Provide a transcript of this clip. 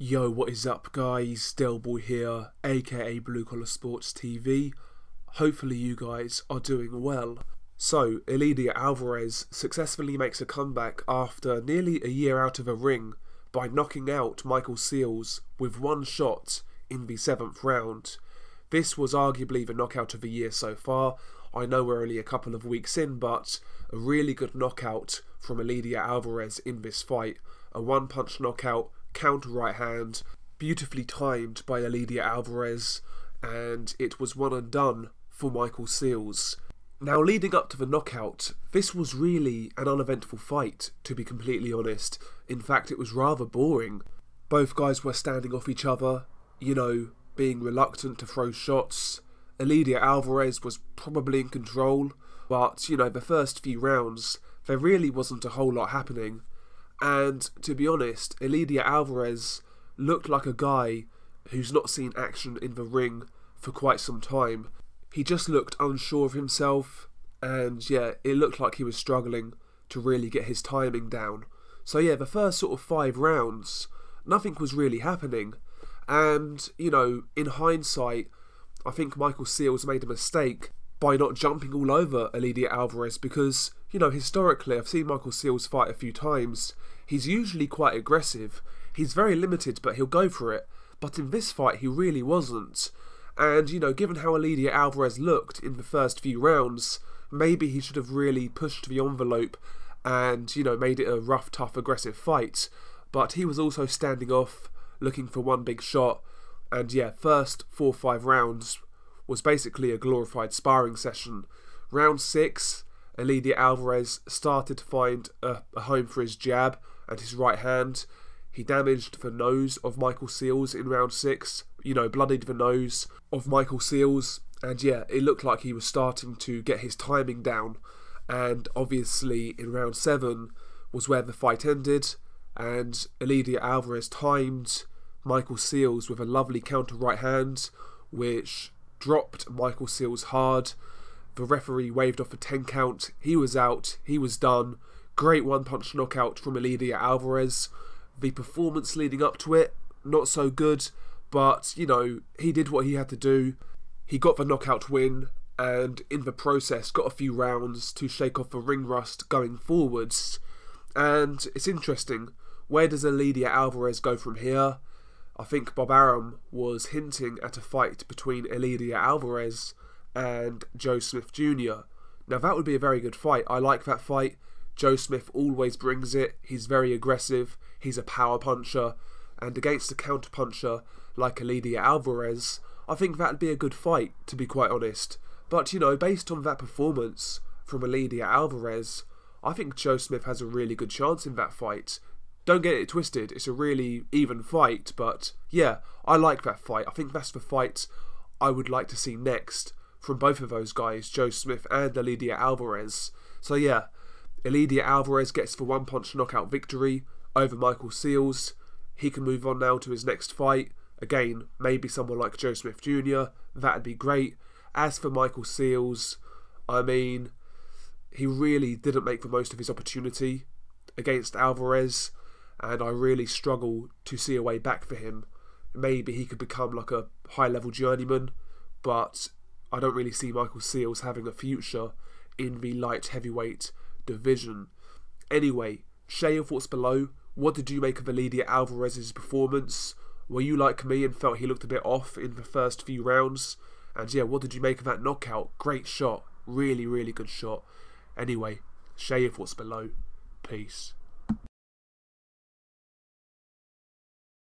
Yo, what is up guys, Delboy here, aka Blue Collar Sports TV. Hopefully you guys are doing well. So, Eleider Alvarez successfully makes a comeback after nearly a year out of a ring by knocking out Michael Seals with one shot in the 7th round. This was arguably the knockout of the year so far. I know we're only a couple of weeks in, but a really good knockout from Eleider Alvarez in this fight. A one-punch knockout, counter right hand, beautifully timed by Eleider Alvarez, and it was one and done for Michael Seals. Now, leading up to the knockout, this was really an uneventful fight, to be completely honest. In fact, it was rather boring. Both guys were standing off each other, being reluctant to throw shots. Eleider Alvarez was probably in control, but, the first few rounds, there really wasn't a whole lot happening. And, to be honest, Eleider Alvarez looked like a guy who's not seen action in the ring for quite some time. He just looked unsure of himself, and it looked like he was struggling to really get his timing down. So the first sort of 5 rounds, nothing was really happening. And, in hindsight, I think Michael Seals made a mistake by not jumping all over Eleider Alvarez because, historically, I've seen Michael Seals fight a few times. He's usually quite aggressive. He's very limited, but he'll go for it. But in this fight, he really wasn't. And, given how Eleider Alvarez looked in the first few rounds, maybe he should have really pushed the envelope and, made it a rough, tough, aggressive fight. But he was also standing off, looking for one big shot. And first 4 or 5 rounds was basically a glorified sparring session. Round 6, Eleider Alvarez started to find a home for his jab and his right hand. He damaged the nose of Michael Seals in round 6, bloodied the nose of Michael Seals, and it looked like he was starting to get his timing down. And obviously in round 7 was where the fight ended, and Eleider Alvarez timed Michael Seals with a lovely counter right hand, which dropped Michael Seals hard. The referee waved off a 10 count. He was out. He was done. Great one-punch knockout from Eleider Alvarez. The performance leading up to it, not so good, but, he did what he had to do. He got the knockout win, and in the process got a few rounds to shake off the ring rust going forwards. And it's interesting, where does Eleider Alvarez go from here? I think Bob Arum was hinting at a fight between Eleider Alvarez and Joe Smith Jr. Now that would be a very good fight. I like that fight. Joe Smith always brings it. He's very aggressive. He's a power puncher. And against a counter puncher like Eleider Alvarez, I think that'd be a good fight, to be quite honest. But, based on that performance from Eleider Alvarez, I think Joe Smith has a really good chance in that fight. Don't get it twisted, it's a really even fight, but I like that fight. I think that's the fight I would like to see next from both of those guys, Joe Smith and Eleider Alvarez. So Eleider Alvarez gets the one-punch knockout victory over Michael Seals. He can move on now to his next fight. Again, maybe someone like Joe Smith Jr., that'd be great. As for Michael Seals, he really didn't make the most of his opportunity against Alvarez, and I really struggle to see a way back for him. Maybe he could become like a high-level journeyman, but I don't really see Michael Seals having a future in the light heavyweight division. Anyway, share your thoughts below. What did you make of Eleider Alvarez's performance? Were you like me and felt he looked a bit off in the first few rounds? And what did you make of that knockout? Great shot. Really, really good shot. Anyway, share your thoughts below. Peace.